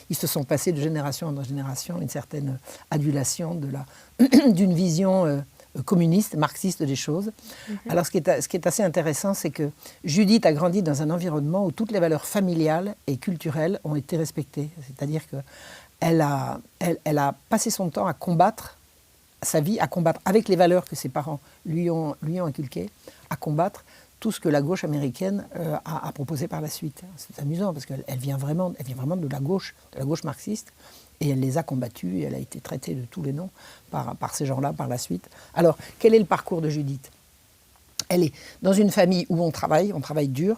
ils se sont passés de génération en génération une certaine adulation d'une vision communiste, marxiste des choses. Alors ce qui est assez intéressant, c'est que Judith a grandi dans un environnement où toutes les valeurs familiales et culturelles ont été respectées. C'est-à-dire qu'elle a passé son temps à combattre sa vie, à combattre avec les valeurs que ses parents lui ont inculquées, à combattre tout ce que la gauche américaine a proposé par la suite. C'est amusant parce qu'elle vient vraiment de la gauche marxiste, et elle les a combattus, et elle a été traitée de tous les noms par ces gens-là par la suite. Alors, quel est le parcours de Judith ? Elle est dans une famille où on travaille dur,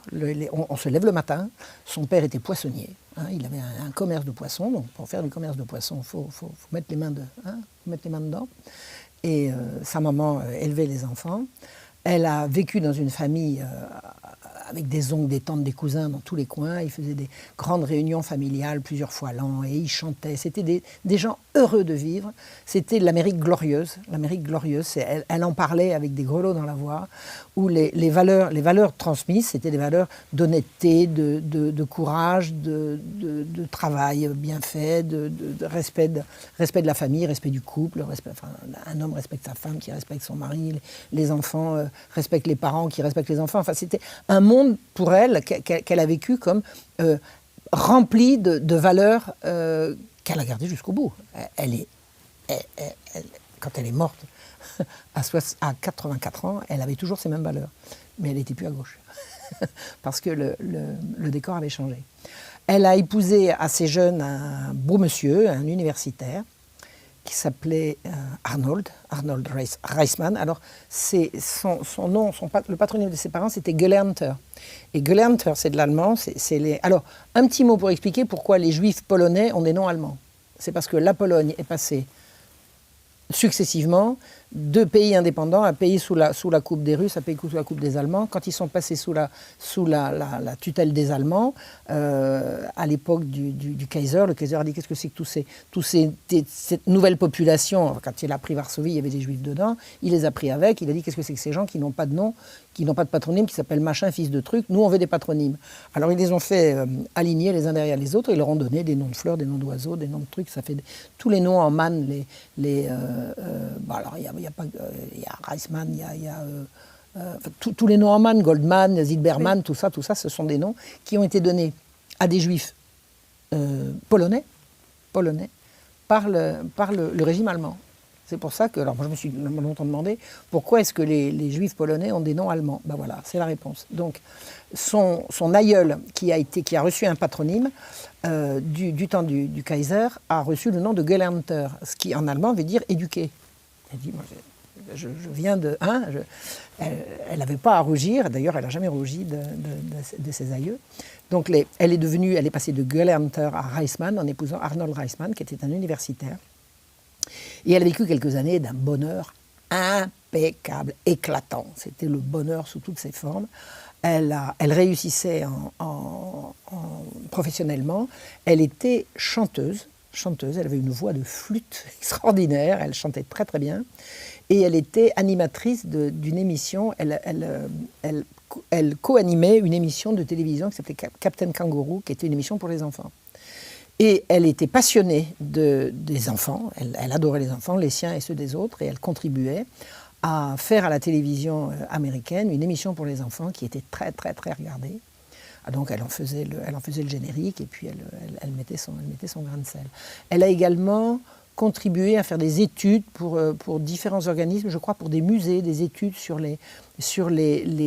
on se lève le matin. Son père était poissonnier, il avait un commerce de poissons, donc pour faire du commerce de poissons, il faut mettre les mains dedans. Et sa maman élevait les enfants. Elle a vécu dans une famille avec des oncles, des tantes, des cousins dans tous les coins. Ils faisaient des grandes réunions familiales plusieurs fois l'an et ils chantaient. C'était des gens heureux de vivre. C'était l'Amérique glorieuse. L'Amérique glorieuse, elle en parlait avec des grelots dans la voix, où les valeurs transmises, c'était des valeurs d'honnêteté, de courage, de travail bien fait, de respect de la famille, respect du couple. Un homme respecte sa femme qui respecte son mari, les enfants respectent les parents qui respectent les enfants. Enfin, c'était un monde pour elle qu'elle a vécu comme rempli de valeurs qu'elle a gardées jusqu'au bout. Quand elle est morte à 84 ans, elle avait toujours ces mêmes valeurs, mais elle n'était plus à gauche parce que le décor avait changé. Elle a épousé assez jeune un beau monsieur, un universitaire, qui s'appelait Arnold Reisman. Alors, son nom, le patronyme de ses parents, c'était Gelernter. Et Gelernter, c'est de l'allemand. Alors, un petit mot pour expliquer pourquoi les juifs polonais ont des noms allemands. C'est parce que la Pologne est passée successivement de pays indépendants à pays sous la coupe des Russes, à pays sous la coupe des Allemands. Quand ils sont passés sous la tutelle des Allemands, à l'époque du Kaiser, le Kaiser a dit qu'est-ce que c'est que cette nouvelle population. Quand il a pris Varsovie, il y avait des Juifs dedans, il les a pris avec, il a dit qu'est-ce que c'est que ces gens qui n'ont pas de nom, qui n'ont pas de patronyme, qui s'appellent machin, fils de truc, nous on veut des patronymes. Alors ils les ont fait aligner les uns derrière les autres, ils leur ont donné des noms de fleurs, des noms d'oiseaux, des noms de trucs, ça fait tous les noms en mann, alors il y a Reisman, il y a tous les noms en mann, Goldman, Zilberman, tout ça, ce sont des noms qui ont été donnés à des juifs polonais par le régime allemand. C'est pour ça que, alors moi je me suis longtemps demandé pourquoi est-ce que les juifs polonais ont des noms allemands. Ben voilà, c'est la réponse. Donc son aïeul qui a reçu un patronyme du temps du Kaiser a reçu le nom de Gelernter, ce qui en allemand veut dire éduqué. Elle dit, moi, je viens de... elle n'avait pas à rougir, d'ailleurs elle n'a jamais rougi de ses aïeux. Donc elle est passée de Gelernter à Reisman en épousant Arnold Reisman, qui était un universitaire. Et elle a vécu quelques années d'un bonheur impeccable, éclatant. C'était le bonheur sous toutes ses formes. Elle réussissait professionnellement. Elle était chanteuse, elle avait une voix de flûte extraordinaire, elle chantait très très bien. Et elle était animatrice d'une émission, elle co-animait une émission de télévision qui s'appelait Captain Kangourou, qui était une émission pour les enfants. Et elle était passionnée des enfants, elle adorait les enfants, les siens et ceux des autres, et elle contribuait à faire à la télévision américaine une émission pour les enfants qui était très très très regardée. Donc elle en faisait le générique et puis elle mettait son grain de sel. Elle a également contribué à faire des études pour différents organismes, je crois pour des musées, des études sur les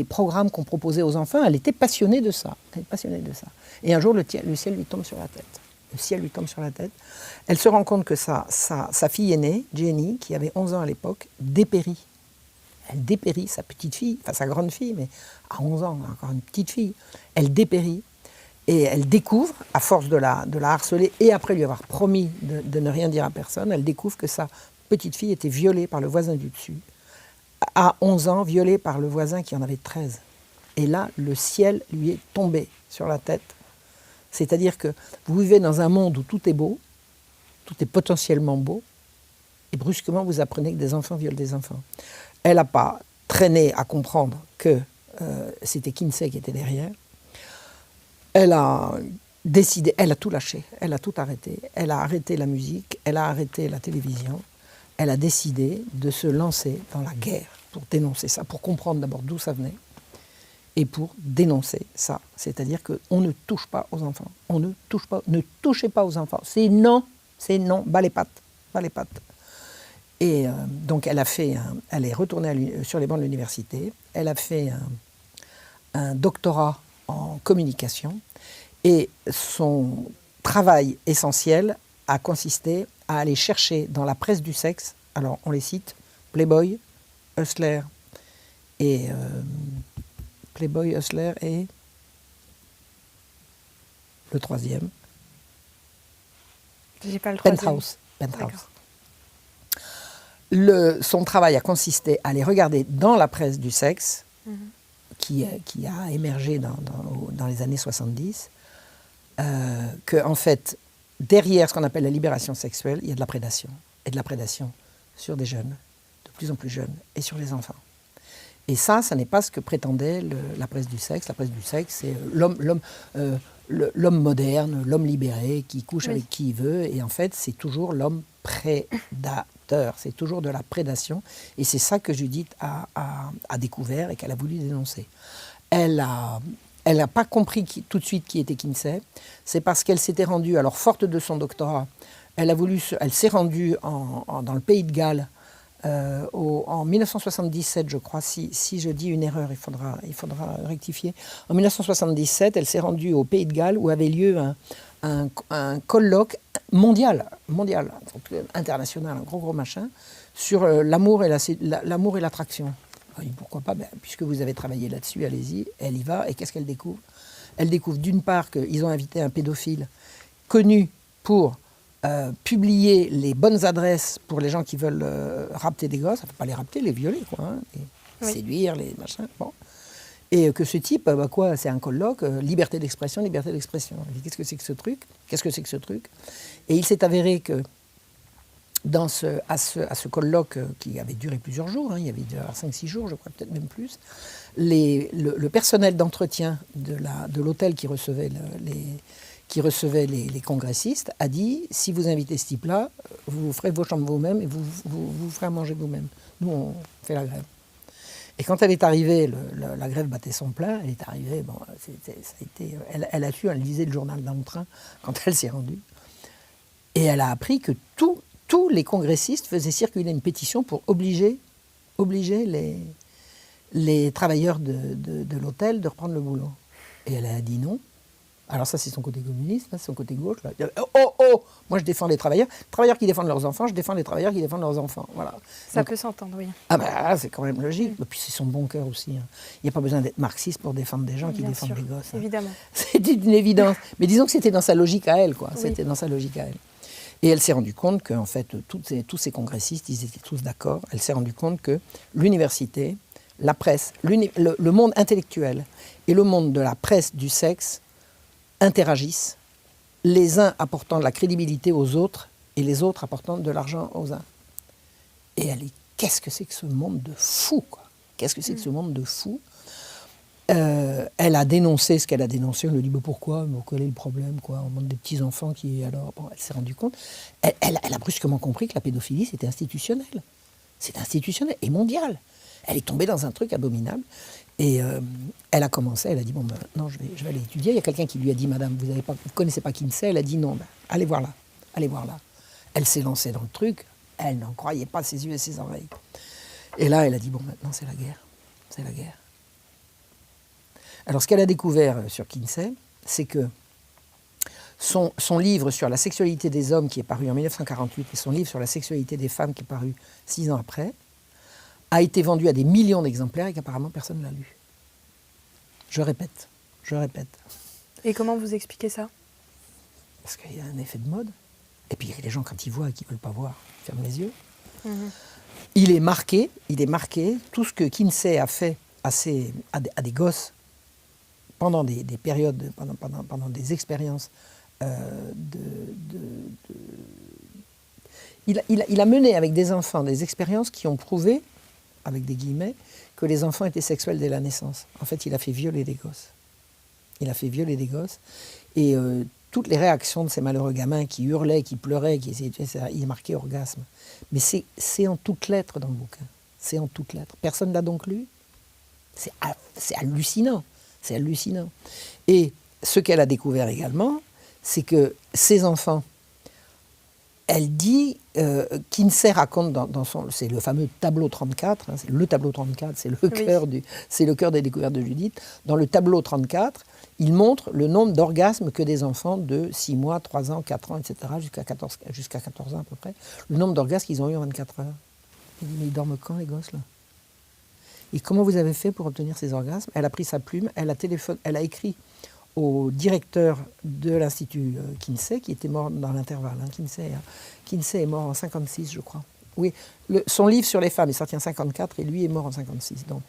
programmes qu'on proposait aux enfants. Elle était passionnée de ça. Et un jour, le ciel lui tombe sur la tête. Le ciel lui tombe sur la tête. Elle se rend compte que sa fille aînée, Jenny, qui avait 11 ans à l'époque, dépérit. Elle dépérit, sa petite fille, enfin sa grande fille, mais à 11 ans, encore une petite fille. Elle dépérit et elle découvre, à force de la harceler et après lui avoir promis de ne rien dire à personne, elle découvre que sa petite fille était violée par le voisin du dessus. À 11 ans, violée par le voisin qui en avait 13. Et là, le ciel lui est tombé sur la tête. C'est-à-dire que vous vivez dans un monde où tout est beau, tout est potentiellement beau, et brusquement vous apprenez que des enfants violent des enfants. Elle n'a pas traîné à comprendre que c'était Kinsey qui était derrière. Elle a décidé, elle a tout lâché, elle a tout arrêté. Elle a arrêté la musique, elle a arrêté la télévision. Elle a décidé de se lancer dans la guerre pour dénoncer ça, pour comprendre d'abord d'où ça venait et pour dénoncer ça. C'est-à-dire qu'on ne touche pas aux enfants. On ne touche pas, ne touchez pas aux enfants. C'est non, bas les pattes, bas les pattes. Et donc elle est retournée sur les bancs de l'université, elle a fait un doctorat en communication et son travail essentiel a consisté à aller chercher dans la presse du sexe, alors on les cite, Playboy, Hustler et le troisième, j'ai pas le troisième. Penthouse. Son travail a consisté à aller regarder dans la presse du sexe, qui a émergé dans les années 70, que en fait, derrière ce qu'on appelle la libération sexuelle, il y a de la prédation. Et de la prédation sur des jeunes, de plus en plus jeunes, et sur les enfants. Et ça n'est pas ce que prétendait la presse du sexe. La presse du sexe, c'est l'homme moderne, l'homme libéré, qui couche avec qui il veut. Et en fait, c'est toujours l'homme prédateur. C'est toujours de la prédation. Et c'est ça que Judith a découvert et qu'elle a voulu dénoncer. Elle n'a pas compris tout de suite qui était Kinsey. C'est parce qu'elle s'était rendue, alors forte de son doctorat, elle s'est rendue dans le pays de Galles en 1977, je crois. Si je dis une erreur, il faudra rectifier. En 1977, elle s'est rendue au pays de Galles où avait lieu un colloque mondial, international, un gros machin, sur l'amour et l'attraction. Pourquoi pas, puisque vous avez travaillé là-dessus, allez-y, elle y va. Et qu'est-ce qu'elle découvre? Elle découvre d'une part qu'ils ont invité un pédophile connu pour publier les bonnes adresses pour les gens qui veulent rapter des gosses, enfin pas les rapter, les violer, quoi, les séduire, les machins. Bon. Et que ce type, c'est un colloque, liberté d'expression. Qu'est-ce que c'est que ce truc? Et il s'est avéré que à ce colloque qui avait duré plusieurs jours, il y avait 5-6 jours, je crois, peut-être même plus, le personnel d'entretien de l'hôtel qui recevait les congressistes a dit, si vous invitez ce type-là, vous ferez vos chambres vous-même et vous ferez à manger vous-même. Nous, on fait la grève. Et quand elle est arrivée, la grève battait son plein, elle est arrivée, elle a su, elle lisait le journal dans le train quand elle s'est rendue. Et elle a appris que tous les congressistes faisaient circuler une pétition pour obliger les travailleurs de l'hôtel de reprendre le boulot. Et elle a dit non. Alors ça, c'est son côté communiste, c'est son côté gauche. Là. Moi je défends les travailleurs qui défendent leurs enfants, je défends les travailleurs qui défendent leurs enfants. Voilà. Ça peut s'entendre, oui. C'est quand même logique. Et puis c'est son bon cœur aussi. Il n'y a pas besoin d'être marxiste pour défendre des gens qui défendent des gosses. Évidemment. C'était une évidence. Mais disons que c'était dans sa logique à elle, quoi. Oui. C'était dans sa logique à elle. Et elle s'est rendue compte qu'en fait, tous ces congressistes, ils étaient tous d'accord. Elle s'est rendue compte que l'université, la presse, le monde intellectuel et le monde de la presse du sexe interagissent, les uns apportant de la crédibilité aux autres et les autres apportant de l'argent aux uns. Et elle dit, qu'est-ce que c'est que ce monde de fou, quoi? Qu'est-ce que c'est que ce monde de fou? Elle a dénoncé ce qu'elle a dénoncé. On lui dit, pourquoi? Quel est le problème, quoi? On montre des petits-enfants qui... Alors, elle s'est rendue compte. Elle a brusquement compris que la pédophilie, c'était institutionnel. C'est institutionnel et mondial. Elle est tombée dans un truc abominable. Et elle a commencé, elle a dit, non, je vais aller étudier. Il y a quelqu'un qui lui a dit, madame, vous ne connaissez pas Kinsey? Elle a dit, non, allez voir là. Elle s'est lancée dans le truc. Elle n'en croyait pas ses yeux et ses oreilles. Et là, elle a dit, maintenant, c'est la guerre. C'est la guerre. Alors, ce qu'elle a découvert sur Kinsey, c'est que son livre sur la sexualité des hommes, qui est paru en 1948, et son livre sur la sexualité des femmes, qui est paru 6 ans après, a été vendu à des millions d'exemplaires et qu'apparemment personne ne l'a lu. Je répète. Et comment vous expliquez ça? Parce qu'il y a un effet de mode. Et puis les gens, quand ils voient et qu'ils ne veulent pas voir, ferment les yeux. Mmh. Il est marqué, tout ce que Kinsey a fait à des gosses pendant des périodes, pendant des expériences il a mené avec des enfants des expériences qui ont prouvé, avec des guillemets, que les enfants étaient sexuels dès la naissance. En fait, il a fait violer des gosses. Il a fait violer des gosses. Et toutes les réactions de ces malheureux gamins qui hurlaient, qui pleuraient, qui essayaient de faire ça, il est marqué orgasme. Mais c'est en toutes lettres dans le bouquin. C'est en toutes lettres. Personne ne l'a donc lu. C'est hallucinant. C'est hallucinant. Et ce qu'elle a découvert également, c'est que ces enfants, elle dit, Kinsey raconte dans son, c'est le fameux tableau 34, hein, c'est le tableau 34, c'est le cœur des découvertes de Judith. Dans le tableau 34, il montre le nombre d'orgasmes que des enfants de 6 mois, 3 ans, 4 ans, etc., jusqu'à 14 ans à peu près, le nombre d'orgasmes qu'ils ont eu en 24 heures. Il dit, mais ils dorment quand les gosses là? Et comment vous avez fait pour obtenir ces orgasmes? Elle a pris sa plume, elle a écrit au directeur de l'Institut Kinsey, qui était mort dans l'intervalle. Hein. Kinsey est mort en 56, je crois. Oui, son livre sur les femmes est sorti en 54 et lui est mort en 56. Donc,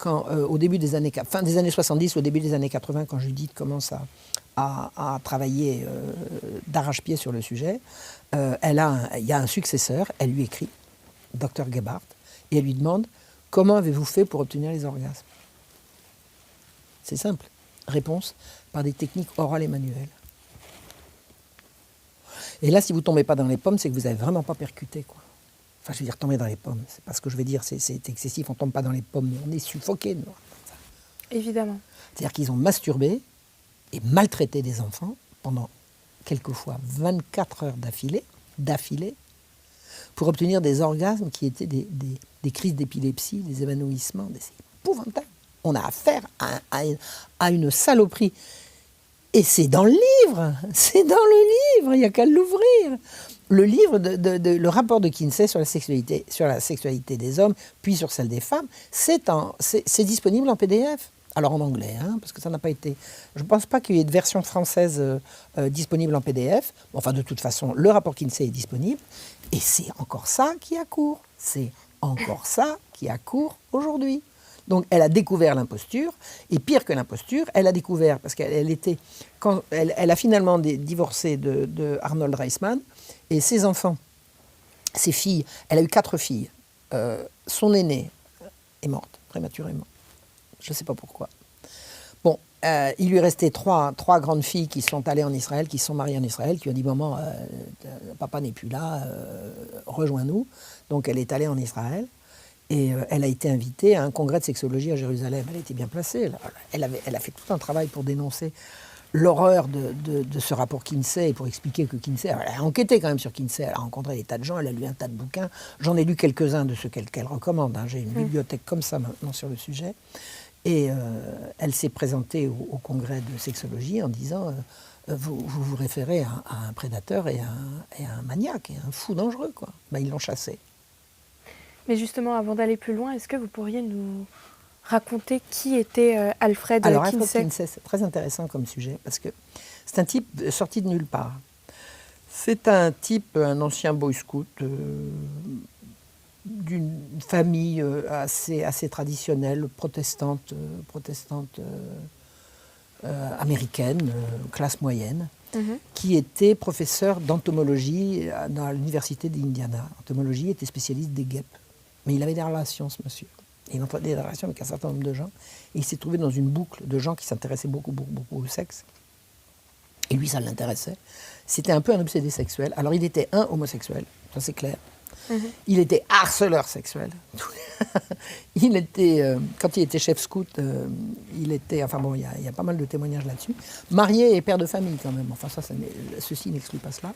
au début des années, fin des années 70, au début des années 80, quand Judith commence à travailler d'arrache-pied sur le sujet, il y a un successeur, elle lui écrit, Dr Gebhardt, et elle lui demande « Comment avez-vous fait pour obtenir les orgasmes ?» C'est simple. Réponse, par des techniques orales et manuelles. Et là, si vous ne tombez pas dans les pommes, c'est que vous n'avez vraiment pas percuté, quoi. Enfin, je veux dire, tomber dans les pommes. C'est pas ce que je veux dire, c'est excessif. On ne tombe pas dans les pommes, mais on est suffoqué. Évidemment. C'est-à-dire qu'ils ont masturbé et maltraité des enfants pendant, quelquefois, 24 heures d'affilée, pour obtenir des orgasmes qui étaient des crises d'épilepsie, des évanouissements, c'est épouvantable. On a affaire à une saloperie. Et c'est dans le livre, il n'y a qu'à l'ouvrir. Le livre, le rapport de Kinsey sur la sexualité des hommes, puis sur celle des femmes, c'est disponible en PDF. Alors en anglais, hein, parce que ça n'a pas été... Je ne pense pas qu'il y ait de version française disponible en PDF. Enfin, de toute façon, le rapport Kinsey est disponible. Et c'est encore ça qui a cours. C'est encore ça qui a cours aujourd'hui. Donc, elle a découvert l'imposture, et pire que l'imposture, elle a découvert, parce qu'elle a finalement divorcé de Arnold Reisman, et ses enfants, ses filles, elle a eu 4 filles. Son aînée est morte, prématurément. Je ne sais pas pourquoi. Bon, il lui restait trois grandes filles qui sont allées en Israël, qui se sont mariées en Israël, qui ont dit « Maman, papa n'est plus là, rejoins-nous ». Donc, elle est allée en Israël. Et elle a été invitée à un congrès de sexologie à Jérusalem. Elle était bien placée. Elle a fait tout un travail pour dénoncer l'horreur de ce rapport Kinsey et pour expliquer que Kinsey... Elle a enquêté quand même sur Kinsey. Elle a rencontré des tas de gens, elle a lu un tas de bouquins. J'en ai lu quelques-uns de ceux qu'elle recommande. Hein. J'ai une bibliothèque comme ça maintenant sur le sujet. Et elle s'est présentée au congrès de sexologie en disant vous référez à un prédateur et à un maniaque, et à un fou dangereux, quoi. Ben, ils l'ont chassé. Mais justement, avant d'aller plus loin, est-ce que vous pourriez nous raconter qui était Alfred Kinsey ? Alors, Alfred Kinsey, c'est très intéressant comme sujet, parce que c'est un type sorti de nulle part. C'est un type, un ancien boy scout, d'une famille assez traditionnelle, protestante américaine, classe moyenne, qui était professeur d'entomologie dans l'université d'Indiana. L'entomologie était spécialiste des guêpes. Mais il avait des relations, ce monsieur. Il entretenait des relations avec un certain nombre de gens. Et il s'est trouvé dans une boucle de gens qui s'intéressaient beaucoup au sexe. Et lui, ça l'intéressait. C'était un peu un obsédé sexuel. Alors, il était homosexuel, ça c'est clair. Il était harceleur sexuel. Il était, quand il était chef scout, il était... Enfin bon, il y a pas mal de témoignages là-dessus. Marié et père de famille, quand même. Enfin, ceci n'exclut pas cela.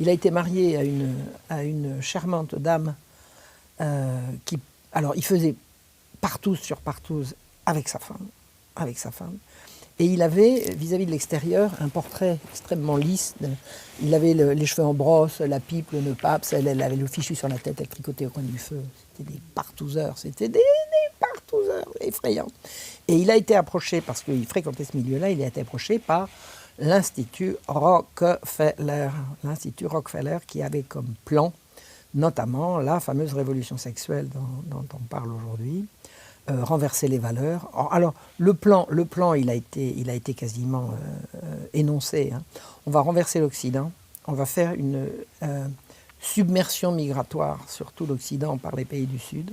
Il a été marié à une charmante dame qui... Alors, il faisait partouze sur partouze avec sa femme. Et il avait, vis-à-vis de l'extérieur, un portrait extrêmement lisse. Il avait les cheveux en brosse, la pipe, le nœud pape, elle avait le fichu sur la tête, elle tricotait au coin du feu. C'était des partouzeurs, effrayants. Et il a été approché, parce qu'il fréquentait ce milieu-là, il a été approché par l'Institut Rockefeller. L'Institut Rockefeller qui avait comme plan, notamment, la fameuse révolution sexuelle dont on parle aujourd'hui. Renverser les valeurs. Alors, le plan, il a été quasiment énoncé. Hein. On va renverser l'Occident, on va faire une submersion migratoire sur tout l'Occident par les pays du Sud.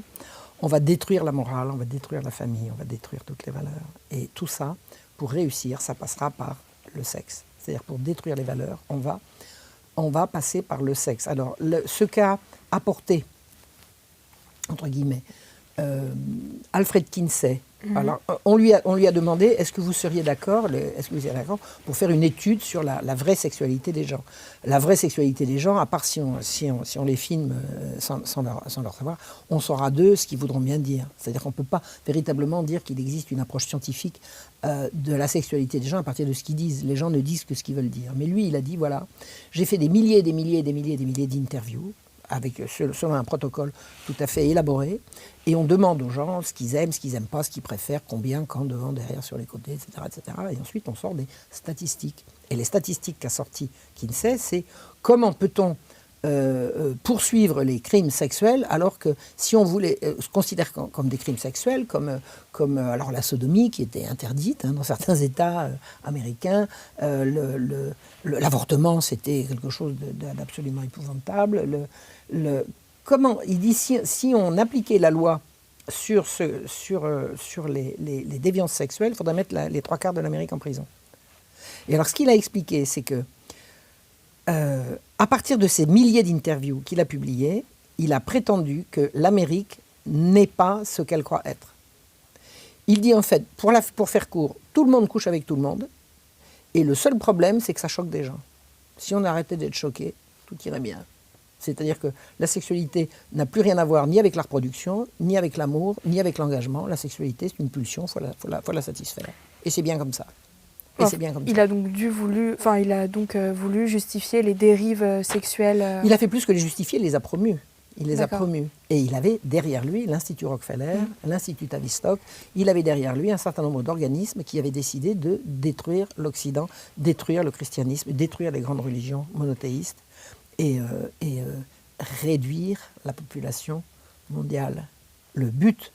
On va détruire la morale, on va détruire la famille, on va détruire toutes les valeurs. Et tout ça pour réussir, ça passera par le sexe. C'est-à-dire pour détruire les valeurs, on va passer par le sexe. Alors, ce qu'a apporté, entre guillemets, Alfred Kinsey, alors, on lui a demandé, est-ce que vous seriez d'accord pour faire une étude sur la vraie sexualité des gens. La vraie sexualité des gens, à part si on les filme sans leur savoir, on saura d'eux ce qu'ils voudront bien dire. C'est-à-dire qu'on ne peut pas véritablement dire qu'il existe une approche scientifique de la sexualité des gens à partir de ce qu'ils disent. Les gens ne disent que ce qu'ils veulent dire. Mais lui, il a dit, voilà, j'ai fait des milliers d'interviews, selon un protocole tout à fait élaboré, et on demande aux gens ce qu'ils aiment pas, ce qu'ils préfèrent, combien, quand, devant, derrière, sur les côtés, etc. Et ensuite, on sort des statistiques. Et les statistiques qu'a sorti Kinsey, c'est comment peut-on poursuivre les crimes sexuels, alors que si on voulait se considérer comme des crimes sexuels, comme alors la sodomie qui était interdite dans certains États américains, l'avortement c'était quelque chose d'absolument épouvantable. Comment il dit si on appliquait la loi sur les déviances sexuelles, il faudrait mettre les 3/4 de l'Amérique en prison. Et alors ce qu'il a expliqué, c'est que à partir de ces milliers d'interviews qu'il a publiées, il a prétendu que l'Amérique n'est pas ce qu'elle croit être. Il dit en fait, pour faire court, tout le monde couche avec tout le monde, et le seul problème, c'est que ça choque des gens. Si on arrêtait d'être choqué, tout irait bien. C'est-à-dire que la sexualité n'a plus rien à voir ni avec la reproduction, ni avec l'amour, ni avec l'engagement. La sexualité, c'est une pulsion, il faut la satisfaire. Et c'est bien comme ça. Il a donc voulu justifier les dérives sexuelles. Il a fait plus que les justifier, il les a promus. Il les a promus. Et il avait derrière lui l'Institut Rockefeller, l'Institut Tavistock. Il avait derrière lui un certain nombre d'organismes qui avaient décidé de détruire l'Occident, détruire le christianisme, détruire les grandes religions monothéistes et réduire la population mondiale. Le but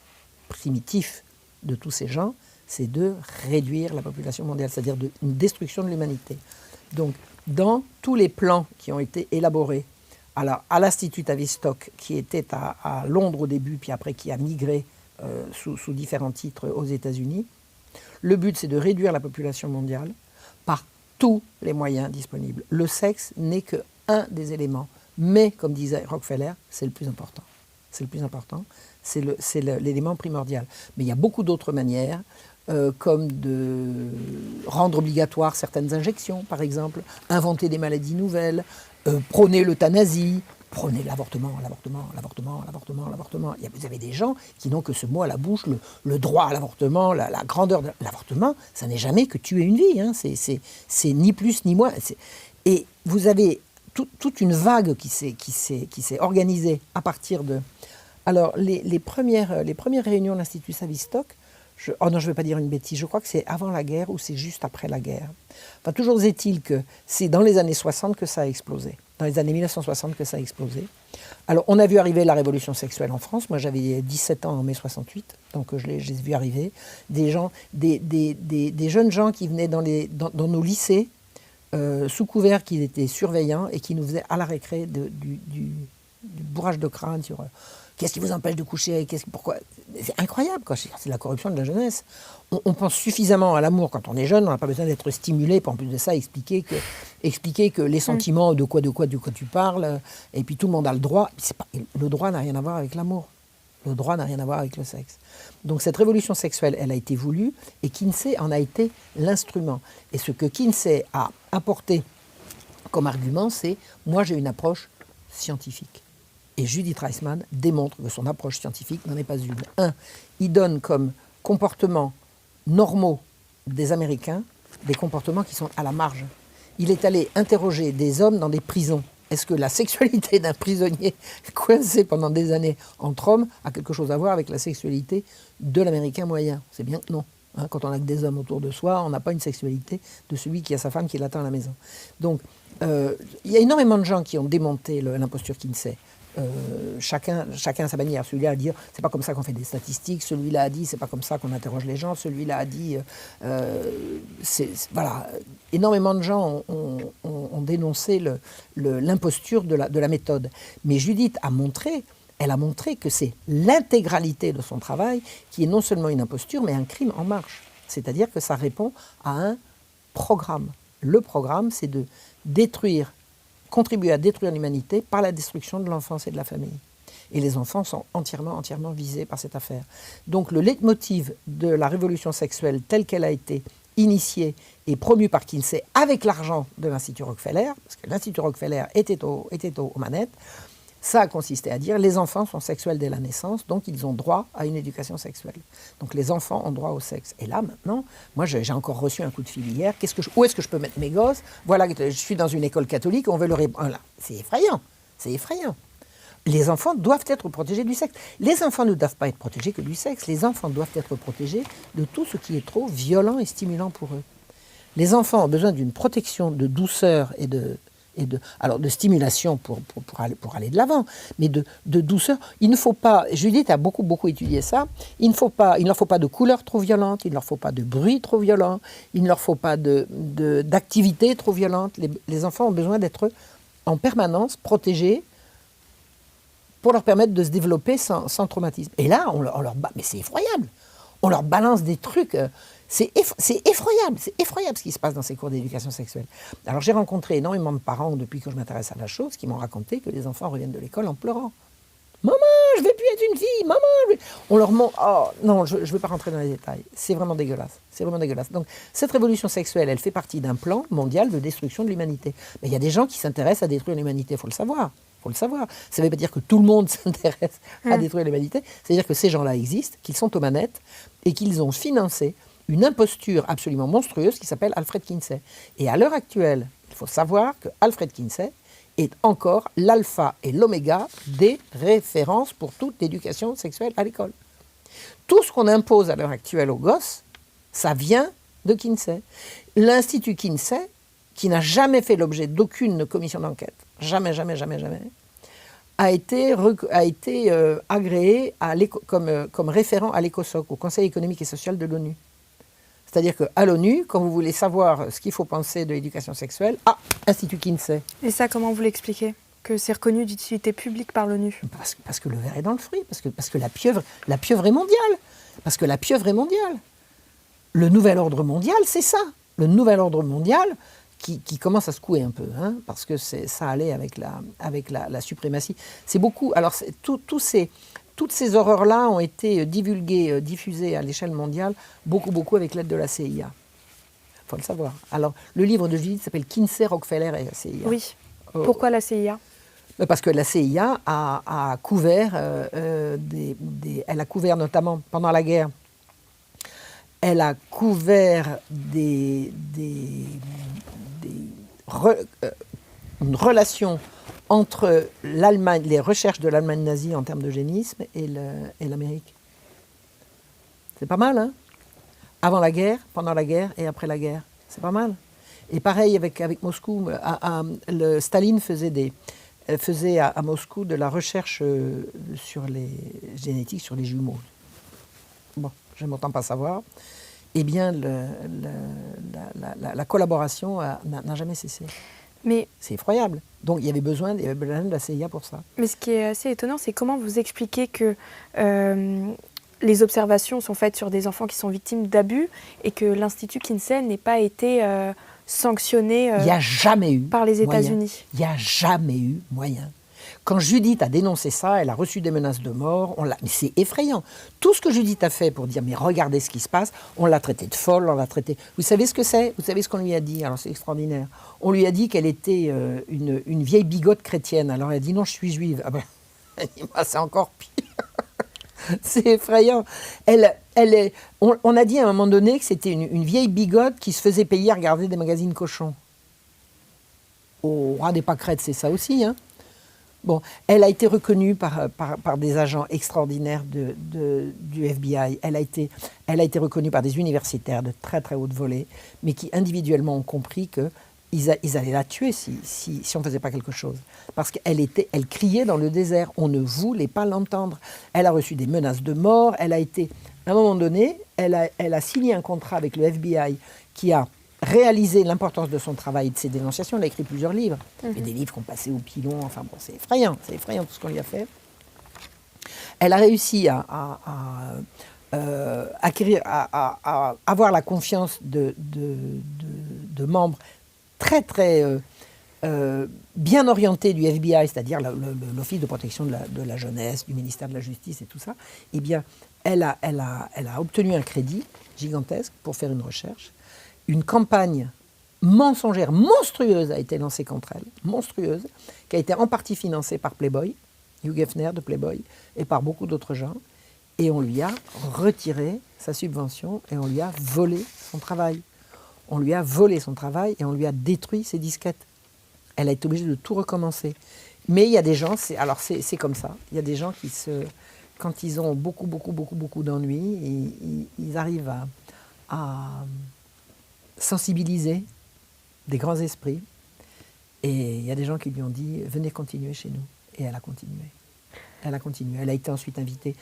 primitif de tous ces gens, c'est de réduire la population mondiale, c'est-à-dire une destruction de l'humanité. Donc, dans tous les plans qui ont été élaborés à l'Institut Tavistock, qui était à Londres au début, puis après qui a migré sous différents titres aux États-Unis, le but, c'est de réduire la population mondiale par tous les moyens disponibles. Le sexe n'est qu'un des éléments, mais, comme disait Rockefeller, c'est le plus important. C'est le plus important, c'est l'élément primordial. Mais il y a beaucoup d'autres manières, comme de rendre obligatoire certaines injections, par exemple, inventer des maladies nouvelles, prôner l'euthanasie, prôner l'avortement. Vous avez des gens qui n'ont que ce mot à la bouche, le droit à l'avortement, la grandeur de l'avortement, ça n'est jamais que tuer une vie, hein. C'est ni plus ni moins. Et vous avez toute une vague qui s'est organisée à partir de... Alors, les premières réunions de l'Institut Tavistock, je ne vais pas dire une bêtise, je crois que c'est avant la guerre ou c'est juste après la guerre. Enfin, toujours est-il que c'est dans les années 60 que ça a explosé, dans les années 1960 que ça a explosé. Alors, on a vu arriver la révolution sexuelle en France. Moi, j'avais 17 ans en mai 68, donc je l'ai vu arriver. Des jeunes gens qui venaient dans nos lycées, sous couvert qu'ils étaient surveillants et qui nous faisaient à la récré du bourrage de crâne sur... Qu'est-ce qui vous empêche de coucher? Pourquoi? C'est incroyable, quoi. C'est la corruption de la jeunesse. On pense suffisamment à l'amour quand on est jeune, on n'a pas besoin d'être stimulé, puis en plus de ça, expliquer que les sentiments, de quoi tu parles, et puis tout le monde a le droit. Le droit n'a rien à voir avec l'amour. Le droit n'a rien à voir avec le sexe. Donc cette révolution sexuelle, elle a été voulue, et Kinsey en a été l'instrument. Et ce que Kinsey a apporté comme argument, c'est « moi j'ai une approche scientifique ». Et Judith Reisman démontre que son approche scientifique n'en est pas une. Il donne comme comportements normaux des Américains des comportements qui sont à la marge. Il est allé interroger des hommes dans des prisons. Est-ce que la sexualité d'un prisonnier coincé pendant des années entre hommes a quelque chose à voir avec la sexualité de l'Américain moyen? C'est bien que non. Quand on a que des hommes autour de soi, on n'a pas une sexualité de celui qui a sa femme qui l'attend à la maison. Donc, il y a énormément de gens qui ont démonté l'imposture Kinsey. Chacun à sa manière. Celui-là a dit c'est pas comme ça qu'on fait des statistiques, celui-là a dit c'est pas comme ça qu'on interroge les gens, celui-là a dit voilà, énormément de gens ont dénoncé l'imposture de la méthode. Mais Judith elle a montré que c'est l'intégralité de son travail qui est non seulement une imposture mais un crime en marche. C'est-à-dire que ça répond à un programme. Le programme, c'est de contribuer à détruire l'humanité par la destruction de l'enfance et de la famille. Et les enfants sont entièrement visés par cette affaire. Donc le leitmotiv de la révolution sexuelle telle qu'elle a été initiée et promue par Kinsey avec l'argent de l'Institut Rockefeller, parce que l'Institut Rockefeller était aux manettes, ça a consisté à dire les enfants sont sexuels dès la naissance, donc ils ont droit à une éducation sexuelle. Donc les enfants ont droit au sexe. Et là, maintenant, moi j'ai encore reçu un coup de fil hier, où est-ce que je peux mettre mes gosses? Voilà, je suis dans une école catholique, on veut leur... Voilà. C'est effrayant, c'est effrayant. Les enfants doivent être protégés du sexe. Les enfants ne doivent pas être protégés que du sexe. Les enfants doivent être protégés de tout ce qui est trop violent et stimulant pour eux. Les enfants ont besoin d'une protection de douceur et de stimulation pour aller de l'avant, mais de douceur. Il ne faut pas, Judith a beaucoup étudié ça, il ne leur faut pas de couleurs trop violentes, il ne leur faut pas de bruit trop violent, il ne leur faut pas d'activités trop violentes. Les enfants ont besoin d'être en permanence protégés pour leur permettre de se développer sans traumatisme. Et là, mais c'est effroyable, on leur balance des trucs... C'est effroyable ce qui se passe dans ces cours d'éducation sexuelle. Alors j'ai rencontré énormément de parents depuis que je m'intéresse à la chose qui m'ont raconté que les enfants reviennent de l'école en pleurant. « Maman, je ne vais plus être une fille, maman !» On leur montre... Oh non, je ne veux pas rentrer dans les détails. C'est vraiment dégueulasse. C'est vraiment dégueulasse. Donc cette révolution sexuelle, elle fait partie d'un plan mondial de destruction de l'humanité. Mais il y a des gens qui s'intéressent à détruire l'humanité, il faut le savoir. Ça ne veut pas dire que tout le monde s'intéresse à détruire l'humanité. C'est-à-dire que ces gens-là existent, qu'ils sont aux manettes et qu'ils ont financé une imposture absolument monstrueuse qui s'appelle Alfred Kinsey. Et à l'heure actuelle, il faut savoir que Alfred Kinsey est encore l'alpha et l'oméga des références pour toute l'éducation sexuelle à l'école. Tout ce qu'on impose à l'heure actuelle aux gosses, ça vient de Kinsey. L'Institut Kinsey, qui n'a jamais fait l'objet d'aucune commission d'enquête, jamais, a été agréé comme référent à l'ECOSOC, au Conseil économique et social de l'ONU. C'est-à-dire qu'à l'ONU, quand vous voulez savoir ce qu'il faut penser de l'éducation sexuelle, Institut Kinsey. Et ça, comment vous l'expliquez? Que c'est reconnu d'utilité publique par l'ONU? Parce que le ver est dans le fruit, parce que la pieuvre est mondiale. Parce que la pieuvre est mondiale. Le nouvel ordre mondial, c'est ça. Le nouvel ordre mondial qui commence à secouer un peu, hein, parce que ça allait avec la suprématie. C'est beaucoup... Alors, toutes ces horreurs-là ont été diffusées à l'échelle mondiale, beaucoup avec l'aide de la CIA. Il faut le savoir. Alors, le livre de Judith s'appelle Kinsey, Rockefeller et la CIA. Oui. Pourquoi la CIA? Parce que la CIA a couvert, elle a couvert notamment pendant la guerre, elle a couvert une relation entre l'Allemagne, les recherches de l'Allemagne nazie en termes d'eugénisme et l'Amérique. C'est pas mal, hein? Avant la guerre, pendant la guerre et après la guerre. C'est pas mal. Et pareil avec Moscou, Staline faisait à Moscou de la recherche sur les génétiques, sur les jumeaux. Bon, j'aime autant pas savoir. Eh bien, la collaboration n'a jamais cessé. Mais c'est effroyable. Donc il y avait besoin de la CIA pour ça. Mais ce qui est assez étonnant, c'est comment vous expliquez que les observations sont faites sur des enfants qui sont victimes d'abus et que l'Institut Kinsey n'ait pas été sanctionné il y a jamais eu par les États-Unis. Il n'y a jamais eu moyen. Quand Judith a dénoncé ça, elle a reçu des menaces de mort. Mais c'est effrayant. Tout ce que Judith a fait pour dire « mais regardez ce qui se passe », on l'a traitée de folle, on l'a traitée... Vous savez ce que c'est? Vous savez ce qu'on lui a dit? Alors c'est extraordinaire. On lui a dit qu'elle était une vieille bigote chrétienne. Alors elle a dit « non, je suis juive ». Ah ben, elle dit bah, c'est encore pire. C'est effrayant. On a dit à un moment donné que c'était une vieille bigote qui se faisait payer à regarder des magazines cochons. Au roi des pâquerettes, c'est ça aussi, hein. Bon, elle a été reconnue par des agents extraordinaires du FBI. Elle a été reconnue par des universitaires de très très haute volée, mais qui individuellement ont compris qu'ils allaient la tuer si on ne faisait pas quelque chose. Parce qu'elle criait dans le désert. On ne voulait pas l'entendre. Elle a reçu des menaces de mort. Elle a été, à un moment donné, elle a signé un contrat avec le FBI qui a réaliser l'importance de son travail et de ses dénonciations. Elle a écrit plusieurs livres, et des livres qui ont passé au pilon. Enfin bon, c'est effrayant tout ce qu'on lui a fait. Elle a réussi avoir la confiance de membres très, très bien orientés du FBI, c'est-à-dire l'Office de protection de la jeunesse, du ministère de la Justice et tout ça, eh bien, elle a obtenu un crédit gigantesque pour faire une recherche. Une campagne mensongère, monstrueuse a été lancée contre elle, monstrueuse, qui a été en partie financée par Playboy, Hugh Hefner de Playboy, et par beaucoup d'autres gens. Et on lui a retiré sa subvention et on lui a volé son travail. On lui a volé son travail et on lui a détruit ses disquettes. Elle a été obligée de tout recommencer. Mais il y a des gens, c'est comme ça, il y a des gens qui quand ils ont beaucoup d'ennuis, ils arrivent à sensibiliser des grands esprits. Et il y a des gens qui lui ont dit « Venez continuer chez nous ». Et elle a continué. Elle a continué. Elle a été ensuite invitée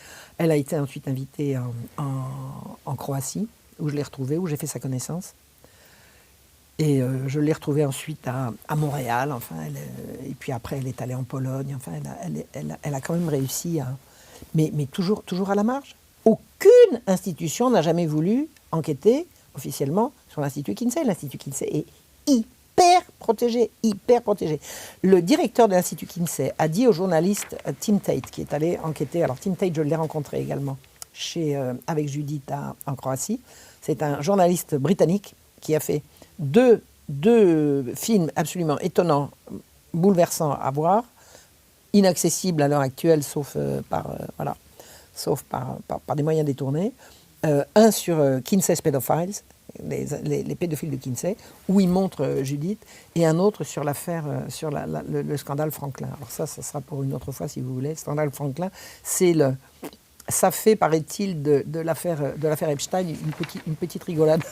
en Croatie, où je l'ai retrouvée, où j'ai fait sa connaissance. Et je l'ai retrouvée ensuite à Montréal. Enfin, et puis après, elle est allée en Pologne. Enfin, elle a quand même réussi à... Mais toujours à la marge. Aucune institution n'a jamais voulu enquêter officiellement sur l'Institut Kinsey. L'Institut Kinsey est hyper protégé. Le directeur de l'Institut Kinsey a dit au journaliste Tim Tate, qui est allé enquêter. Alors Tim Tate, je l'ai rencontré également avec Judith en Croatie. C'est un journaliste britannique qui a fait deux films absolument étonnants, bouleversants à voir, inaccessibles à l'heure actuelle, sauf par des moyens détournés. Un sur Kinsey's Pedophiles, les pédophiles de Kinsey, où il montre Judith, et un autre sur l'affaire, sur le scandale Franklin. Alors ça sera pour une autre fois si vous voulez. Le scandale Franklin, ça fait, paraît-il, de l'affaire Epstein une petite rigolade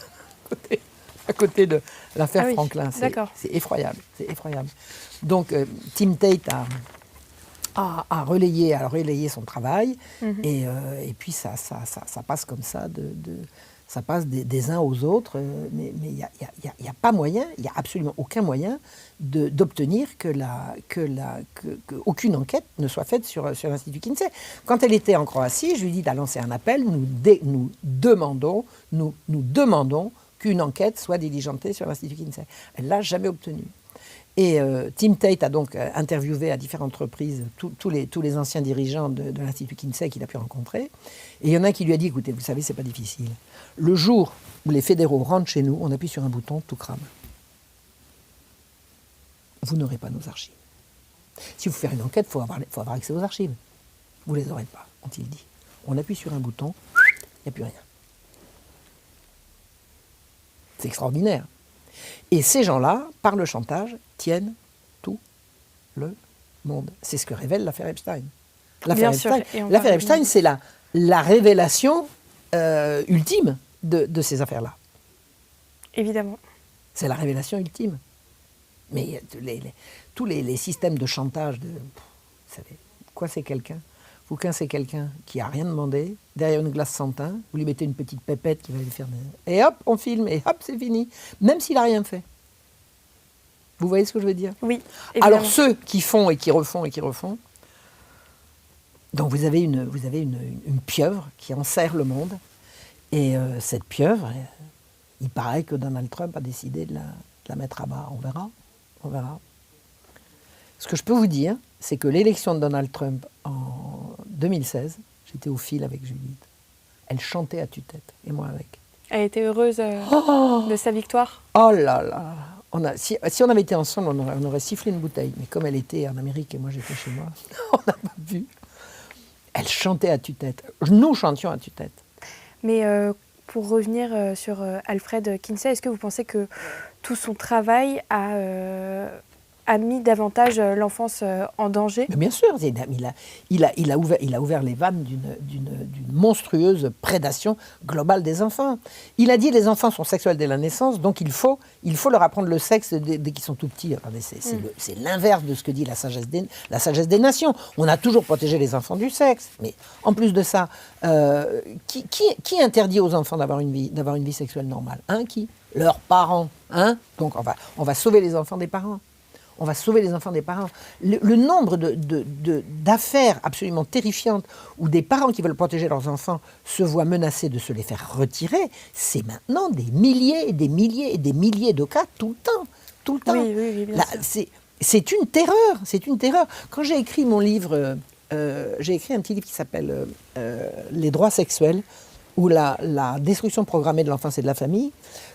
à côté de l'affaire Franklin. C'est effroyable, Donc Tim Tate a relayé son travail, et puis ça passe comme ça, ça passe des uns aux autres, mais il n'y a pas moyen, il n'y a absolument aucun moyen d'obtenir qu'aucune enquête ne soit faite sur l'Institut Kinsey. Quand elle était en Croatie, Judith a lancé un appel, nous demandons qu'une enquête soit diligentée sur l'Institut Kinsey. Elle ne l'a jamais obtenue. Et Tim Tate a donc interviewé à différentes reprises tous les anciens dirigeants de l'Institut Kinsey qu'il a pu rencontrer. Et il y en a un qui lui a dit, écoutez, vous savez, c'est pas difficile. Le jour où les fédéraux rentrent chez nous, on appuie sur un bouton, tout crame. Vous n'aurez pas nos archives. Si vous faites une enquête, il faut avoir accès aux archives. Vous ne les aurez pas, ont-ils dit. On appuie sur un bouton, il n'y a plus rien. C'est extraordinaire. Et ces gens-là, par le chantage, tiennent tout le monde. C'est ce que révèle l'affaire Epstein. L'affaire Epstein, c'est la révélation ultime de ces affaires-là. Évidemment. C'est la révélation ultime. Mais tous les systèmes de chantage, vous savez, quoi c'est quelqu'un ? Fouquin, c'est quelqu'un qui n'a rien demandé, derrière une glace sans teint, vous lui mettez une petite pépette qui va lui faire... Et hop, on filme, et hop, c'est fini. Même s'il n'a rien fait. Vous voyez ce que je veux dire ? Oui, évidemment. Alors ceux qui font et qui refont, donc vous avez une pieuvre qui enserre le monde, et cette pieuvre, il paraît que Donald Trump a décidé de la mettre à bas. On verra. Ce que je peux vous dire, c'est que l'élection de Donald Trump en 2016, j'étais au fil avec Judith, elle chantait à tue-tête, et moi avec. Elle était heureuse de sa victoire ? Oh là là, si on avait été ensemble, on aurait sifflé une bouteille, mais comme elle était en Amérique et moi j'étais chez moi, on n'a pas vu. Elle chantait à tue-tête, nous chantions à tue-tête. Mais pour revenir sur Alfred Kinsey, est-ce que vous pensez que tout son travail a mis davantage l'enfance en danger ? Mais bien sûr, il a ouvert les vannes d'une monstrueuse prédation globale des enfants. Il a dit les enfants sont sexuels dès la naissance, donc il faut leur apprendre le sexe dès qu'ils sont tout petits. Attendez, c'est l'inverse de ce que dit la sagesse des nations. On a toujours protégé les enfants du sexe. Mais en plus de ça, qui interdit aux enfants d'avoir une vie sexuelle normale ? Qui ? Leurs parents. Donc on va sauver les enfants des parents. on va sauver les enfants des parents. Le nombre d'affaires absolument terrifiantes où des parents qui veulent protéger leurs enfants se voient menacés de se les faire retirer, c'est maintenant des milliers et des milliers et des milliers de cas tout le temps. Tout le temps. Oui, bien sûr. C'est une terreur, c'est une terreur. Quand j'ai écrit mon livre, j'ai écrit un petit livre qui s'appelle Les droits sexuels, ou la destruction programmée de l'enfance et de la famille.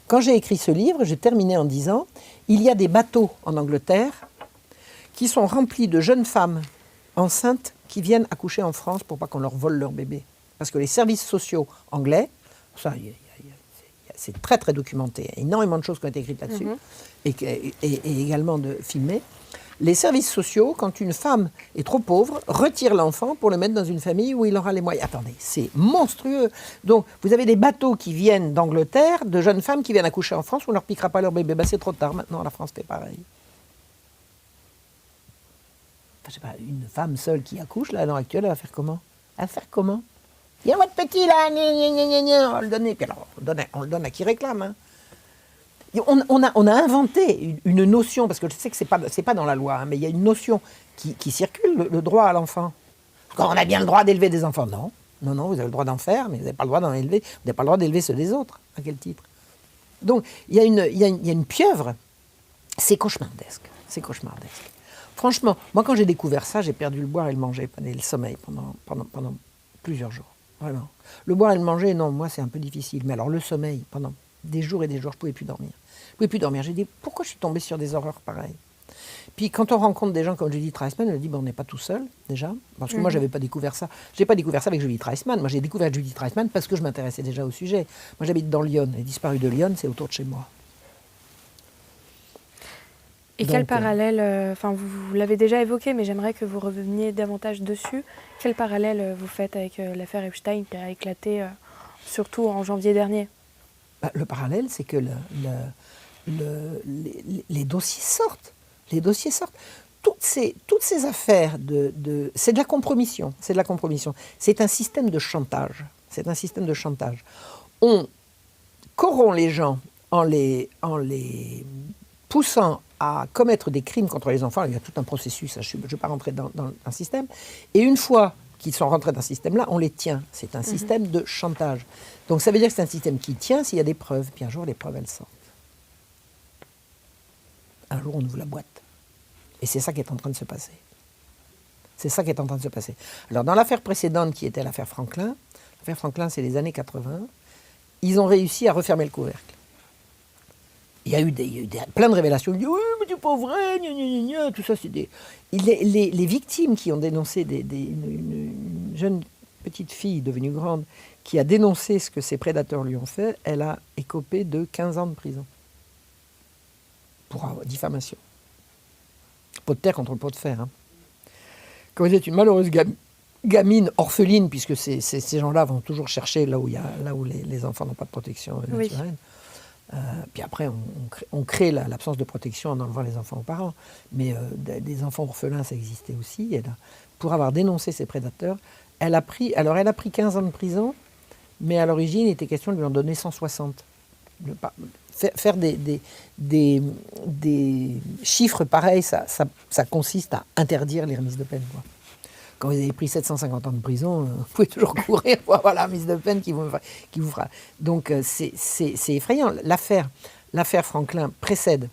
Quand j'ai écrit ce livre, j'ai terminé en disant « Il y a des bateaux en Angleterre qui sont remplis de jeunes femmes enceintes qui viennent accoucher en France pour pas qu'on leur vole leur bébé. » Parce que les services sociaux anglais, ça, c'est très très documenté, il y a énormément de choses qui ont été écrites là-dessus, et également filmées. Les services sociaux, quand une femme est trop pauvre, retirent l'enfant pour le mettre dans une famille où il aura les moyens. Attendez, c'est monstrueux. Donc, vous avez des bateaux qui viennent d'Angleterre, de jeunes femmes qui viennent accoucher en France, où on ne leur piquera pas leur bébé. Ben, c'est trop tard, maintenant la France fait pareil. Enfin, je sais pas, une femme seule qui accouche, là, à l'heure actuelle, elle va faire comment? Elle va faire comment? Il y a votre petit, là, on va le donner. Puis alors, on le donne à qui réclame, hein. On a inventé une notion, parce que je sais que c'est pas dans la loi, hein, mais il y a une notion qui circule, le droit à l'enfant. Quand on a bien le droit d'élever des enfants, non, vous avez le droit d'en faire, mais vous n'avez pas le droit d'en élever, vous n'avez pas le droit d'élever ceux des autres. À quel titre? Donc, il y a une pieuvre, c'est cauchemardesque, Franchement, moi quand j'ai découvert ça, j'ai perdu le boire et le manger, et le sommeil pendant plusieurs jours, vraiment. Le boire et le manger, non, moi c'est un peu difficile, mais alors le sommeil, pendant des jours et des jours, je ne pouvais plus dormir. J'ai dit, pourquoi je suis tombée sur des horreurs pareilles? Puis quand on rencontre des gens comme Judith Reisman, elle dit, on n'est pas tout seul, déjà. Parce que moi, je n'avais pas découvert ça. Je n'ai pas découvert ça avec Judith Reisman. Moi, j'ai découvert Judith Reisman parce que je m'intéressais déjà au sujet. Moi, j'habite dans Lyon. Les disparus de Lyon, c'est autour de chez moi. Et quel parallèle, vous l'avez déjà évoqué, mais j'aimerais que vous reveniez davantage dessus. Quel parallèle vous faites avec l'affaire Epstein qui a éclaté, surtout en janvier dernier? Le parallèle, c'est que les dossiers sortent. Les dossiers sortent. Toutes ces affaires, c'est de la compromission. C'est un système de chantage. On corrompt les gens en les poussant à commettre des crimes contre les enfants. Il y a tout un processus, je ne vais pas rentrer dans un système. Et une fois qu'ils sont rentrés dans ce système-là, on les tient. C'est un système de chantage. Donc ça veut dire que c'est un système qui tient s'il y a des preuves. Puis un jour, les preuves, elles sortent. Un jour, on ouvre la boîte. Et c'est ça qui est en train de se passer. Alors dans l'affaire précédente, qui était l'affaire Franklin, c'est les années 80, ils ont réussi à refermer le couvercle. Il y a eu plein de révélations. Oui, mais c'est pas vrai, tout ça, c'est des... Les victimes qui ont dénoncé, une jeune petite fille devenue grande, qui a dénoncé ce que ses prédateurs lui ont fait, elle a écopé de 15 ans de prison. Pour diffamation. Pot de terre contre le pot de fer. Hein. Quand vous êtes une malheureuse gamine orpheline, puisque ces gens-là vont toujours chercher là où les enfants n'ont pas de protection naturelle. Puis après, on crée l'absence de protection en enlevant les enfants aux parents. Mais des enfants orphelins, ça existait aussi. Et là, pour avoir dénoncé ses prédateurs, elle a pris 15 ans de prison, mais à l'origine, il était question de lui en donner 160. Faire des chiffres pareils, ça consiste à interdire les remises de peine, quoi. Quand vous avez pris 750 ans de prison, vous pouvez toujours courir pour avoir la remise de peine qui vous fera. Donc c'est effrayant. L'affaire Franklin précède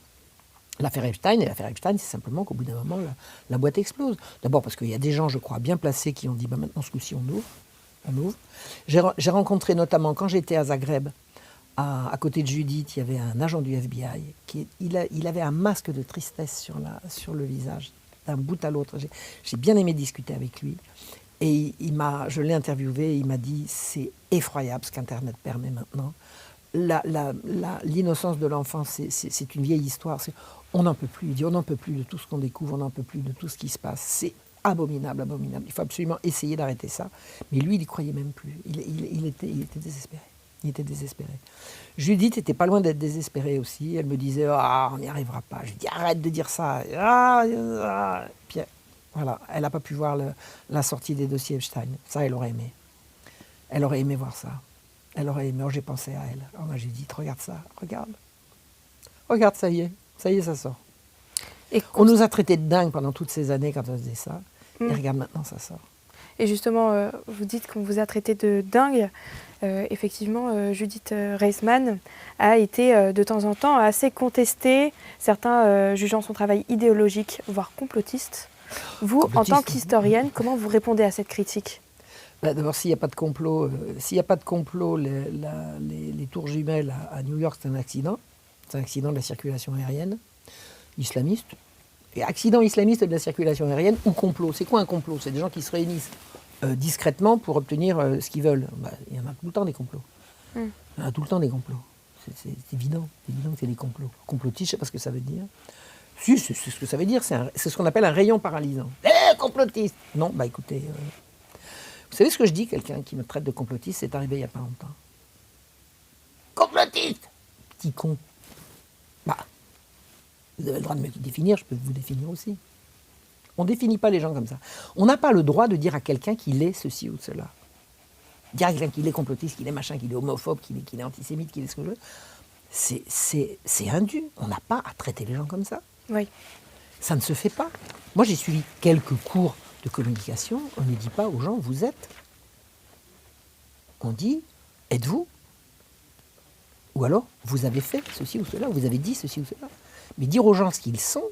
l'affaire Epstein, et l'affaire Epstein, c'est simplement qu'au bout d'un moment, la boîte explose. D'abord parce qu'il y a des gens, je crois, bien placés qui ont dit maintenant ce coup-ci, on ouvre. J'ai rencontré notamment, quand j'étais à Zagreb, à côté de Judith, il y avait un agent du FBI. Il avait un masque de tristesse sur le visage, d'un bout à l'autre. J'ai bien aimé discuter avec lui. Et je l'ai interviewé, et il m'a dit, c'est effroyable ce qu'Internet permet maintenant. L'innocence de l'enfant, c'est une vieille histoire. On n'en peut plus. Il dit, on n'en peut plus de tout ce qu'on découvre, on n'en peut plus de tout ce qui se passe. C'est abominable. Il faut absolument essayer d'arrêter ça. Mais lui, il n'y croyait même plus. Il était désespéré. Judith était pas loin d'être désespérée aussi. Elle me disait, on n'y arrivera pas. Je lui dis, arrête de dire ça. Puis voilà, elle n'a pas pu voir la sortie des dossiers Epstein. Ça, elle aurait aimé. Elle aurait aimé voir ça. Elle aurait aimé. J'ai pensé à elle. Moi, j'ai dit, regarde ça, regarde. Regarde, ça y est, ça sort. Et On nous a traités de dingue pendant toutes ces années quand on faisait ça. Et regarde, maintenant, ça sort. Et justement, vous dites qu'on vous a traité de dingue. Effectivement, Judith Reisman a été de temps en temps assez contestée, certains jugeant son travail idéologique, voire complotiste. Vous, en tant qu'historienne, comment vous répondez à cette critique ? D'abord, s'il n'y a pas de complot, les tours jumelles à New York, c'est un accident. C'est un accident de la circulation aérienne islamiste. Et accident islamiste de la circulation aérienne ou complot. C'est quoi un complot ? C'est des gens qui se réunissent discrètement pour obtenir ce qu'ils veulent. Il y en a tout le temps des complots. Il y en a tout le temps des complots. C'est évident. C'est évident que c'est des complots. Complotiste, je ne sais pas ce que ça veut dire. Si, c'est ce que ça veut dire. C'est ce qu'on appelle un rayon paralysant. Complotiste ! Non, écoutez... Vous savez ce que je dis, quelqu'un qui me traite de complotiste, c'est arrivé il n'y a pas longtemps. Complotiste ! Petit con. Vous avez le droit de me définir, je peux vous définir aussi. On ne définit pas les gens comme ça. On n'a pas le droit de dire à quelqu'un qu'il est ceci ou cela. Dire à quelqu'un qu'il est complotiste, qu'il est machin, qu'il est homophobe, qu'il est antisémite, qu'il est ce que je veux. C'est indu. On n'a pas à traiter les gens comme ça. Oui. Ça ne se fait pas. Moi, j'ai suivi quelques cours de communication. On ne dit pas aux gens, vous êtes. On dit, êtes-vous ? Ou alors, vous avez fait ceci ou cela, vous avez dit ceci ou cela. Mais dire aux gens ce qu'ils sont,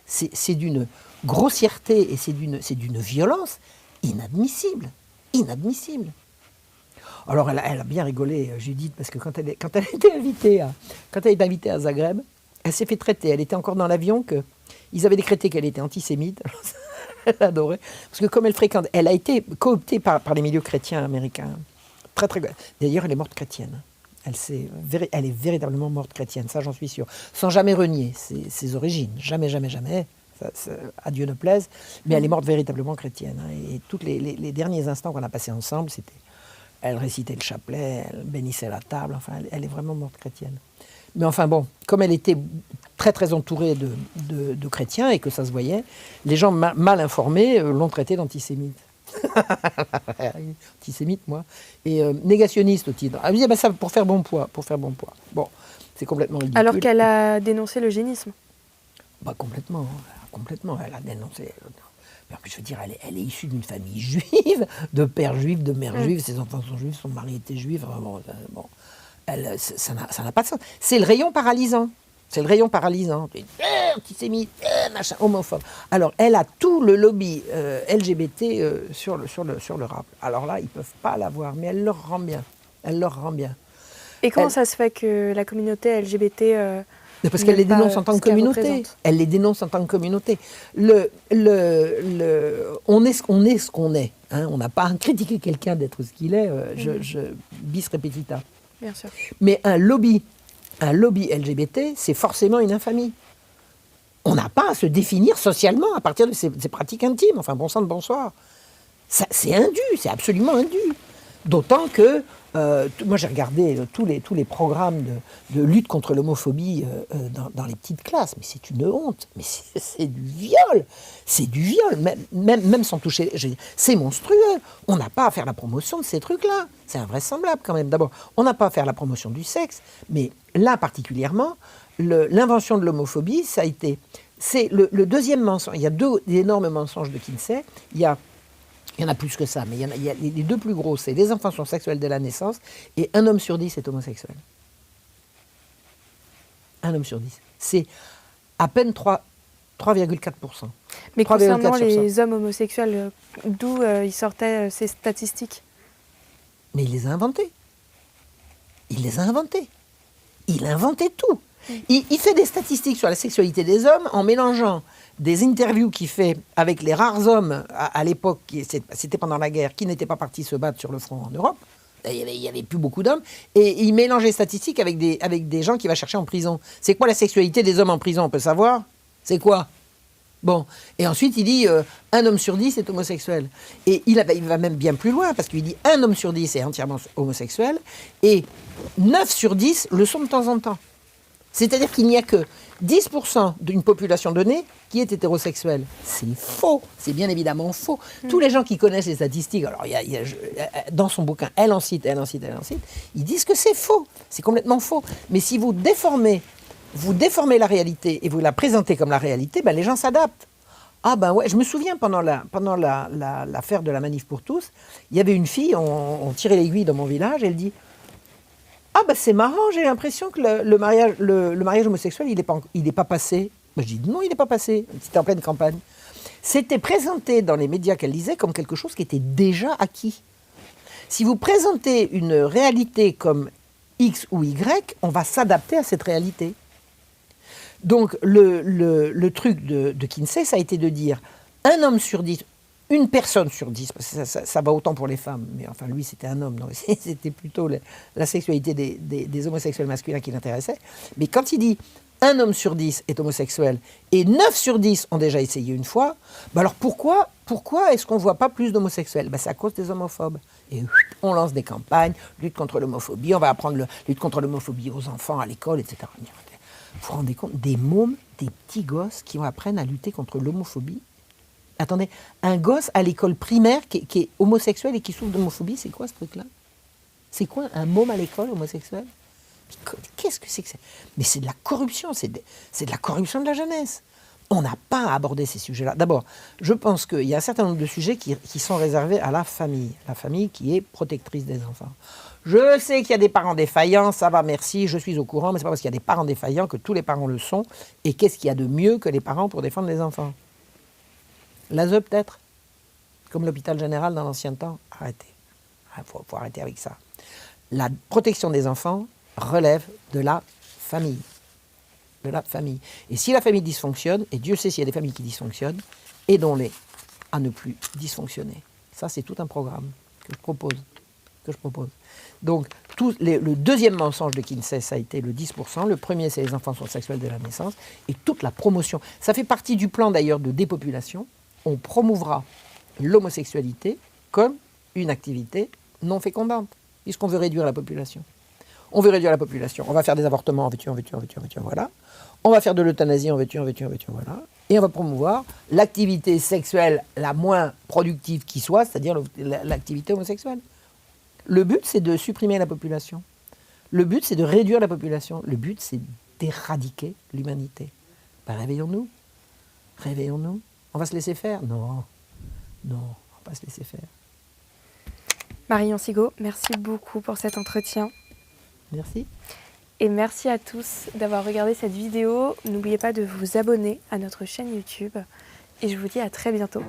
c'est d'une grossièreté et c'est d'une violence inadmissible. Inadmissible. Alors, elle a bien rigolé, Judith, parce que quand elle était invitée à Zagreb, elle s'est fait traiter. Elle était encore dans l'avion qu'ils avaient décrété qu'elle était antisémite. Elle adorait. Parce que comme elle a été cooptée par les milieux chrétiens américains. Très, très... D'ailleurs, elle est morte chrétienne. Elle est véritablement morte chrétienne, ça j'en suis sûr. Sans jamais renier ses origines. Jamais, jamais, jamais. À Dieu ne plaise. Mais elle est morte véritablement chrétienne. Et tous les derniers instants qu'on a passés ensemble, c'était... Elle récitait le chapelet, elle bénissait la table. Enfin, elle est vraiment morte chrétienne. Mais enfin bon, comme elle était très très entourée de chrétiens et que ça se voyait, les gens mal informés l'ont traitée d'antisémite. Antisémite, moi. Et négationniste aussi. Elle me disait, ça pour faire bon poids. Bon, c'est complètement ridicule. Alors qu'elle a dénoncé l'eugénisme. Complètement. Elle a dénoncé... Mais en plus, je veux dire, elle est issue d'une famille juive, de père juif, de mère juive, ses enfants sont juifs, son mari était juif. Ça n'a pas de sens. C'est le rayon paralysant. Antisémite, machin, homophobe. Alors, elle a tout le lobby LGBT sur le rap. Alors là, ils ne peuvent pas l'avoir, mais elle leur rend bien. Et comment ça se fait que la communauté LGBT... Parce qu'elle les dénonce en tant que communauté. Elle les dénonce en tant que communauté. On est ce qu'on est. Hein. On n'a pas à critiquer quelqu'un d'être ce qu'il est. Bis repetita. Bien sûr. Mais un lobby LGBT, c'est forcément une infamie. On n'a pas à se définir socialement à partir de ces pratiques intimes. Enfin, bon sang de bonsoir. C'est indu, c'est absolument indu. D'autant que, moi j'ai regardé tous les programmes de lutte contre l'homophobie dans les petites classes, mais c'est une honte, mais c'est du viol, même sans toucher, c'est monstrueux. On n'a pas à faire la promotion de ces trucs-là, c'est invraisemblable quand même. D'abord, on n'a pas à faire la promotion du sexe, mais là particulièrement, l'invention de l'homophobie, c'est le deuxième mensonge. Il y a deux énormes mensonges de Kinsey. Il y en a plus que ça, mais il y a les deux plus gros, c'est les enfants sont sexuels dès la naissance et 1 homme sur 10 est homosexuel. 1 homme sur 10. C'est à peine 3,4%. Mais concernant les hommes homosexuels, d'où ils sortaient ces statistiques ? Mais il les a inventés. Il a inventé tout. Il fait des statistiques sur la sexualité des hommes en mélangeant des interviews qu'il fait avec les rares hommes à l'époque, c'était pendant la guerre, qui n'étaient pas partis se battre sur le front en Europe. Il n'y avait plus beaucoup d'hommes. Et il mélange les statistiques avec des gens qu'il va chercher en prison. C'est quoi la sexualité des hommes en prison ? On peut savoir ? C'est quoi ? Bon. Et ensuite, il dit 1 homme sur 10 est homosexuel. Et il va même bien plus loin, parce qu'il dit 1 homme sur 10 est entièrement homosexuel, et 9 sur 10 le sont de temps en temps. C'est-à-dire qu'il n'y a que 10% d'une population donnée qui est hétérosexuelle. C'est faux, c'est bien évidemment faux. Tous les gens qui connaissent les statistiques, alors dans son bouquin, elle en cite, ils disent que c'est faux, c'est complètement faux. Mais si vous déformez vous déformez la réalité et vous la présentez comme la réalité, ben les gens s'adaptent. Ah ben ouais, je me souviens pendant l'affaire de la manif pour tous, il y avait une fille, on tirait l'aiguille dans mon village, elle dit « Ah ben c'est marrant, j'ai l'impression que le mariage homosexuel, il est pas passé. » Ben, je dis « Non, il n'est pas passé. » C'était en pleine campagne. C'était présenté dans les médias qu'elle lisait comme quelque chose qui était déjà acquis. Si vous présentez une réalité comme X ou Y, on va s'adapter à cette réalité. Donc le truc de Kinsey, ça a été de dire un homme sur 10, une personne sur 10, parce que ça va autant pour les femmes, mais enfin lui c'était un homme, donc c'était plutôt la sexualité des homosexuels masculins qui l'intéressait. Mais quand il dit un homme sur 10 est homosexuel et 9 sur 10 ont déjà essayé une fois, ben alors pourquoi est-ce qu'on ne voit pas plus d'homosexuels? Ben c'est à cause des homophobes. Et on lance des campagnes, lutte contre l'homophobie, on va apprendre lutte contre l'homophobie aux enfants à l'école, etc. Vous vous rendez compte, des mômes, des petits gosses qui apprennent à lutter contre l'homophobie. Attendez, un gosse à l'école primaire qui est homosexuel et qui souffre d'homophobie, c'est quoi ce truc-là? C'est quoi un môme à l'école homosexuel? Qu'est-ce que c'est que ça? Mais c'est de la corruption, c'est de la corruption de la jeunesse. On n'a pas abordé ces sujets-là. D'abord, je pense qu'il y a un certain nombre de sujets qui sont réservés à la famille qui est protectrice des enfants. Je sais qu'il y a des parents défaillants, ça va, merci, je suis au courant, mais ce n'est pas parce qu'il y a des parents défaillants que tous les parents le sont. Et qu'est-ce qu'il y a de mieux que les parents pour défendre les enfants? L'ASE peut-être? Comme l'hôpital général dans l'ancien temps? Arrêtez. Il faut arrêter avec ça. La protection des enfants relève de la famille. De la famille. Et si la famille dysfonctionne, et Dieu sait s'il y a des familles qui dysfonctionnent, aidons-les à ne plus dysfonctionner. Ça, c'est tout un programme que je propose. Donc, le deuxième mensonge de Kinsey, ça a été le 10%. Le premier, c'est les enfants sont sexuels dès la naissance. Et toute la promotion. Ça fait partie du plan, d'ailleurs, de dépopulation. On promouvra l'homosexualité comme une activité non fécondante, puisqu'on veut réduire la population. On veut réduire la population. On va faire des avortements en veux-tu, voilà. On va faire de l'euthanasie en veux-tu, voilà. Et on va promouvoir l'activité sexuelle la moins productive qui soit, c'est-à-dire l'activité homosexuelle. Le but, c'est de supprimer la population. Le but, c'est de réduire la population. Le but, c'est d'éradiquer l'humanité. Ben, réveillons-nous. Réveillons-nous. On va se laisser faire? Non. Non, on va pas se laisser faire. Marion Sigaud, merci beaucoup pour cet entretien. Merci. Et merci à tous d'avoir regardé cette vidéo. N'oubliez pas de vous abonner à notre chaîne YouTube. Et je vous dis à très bientôt.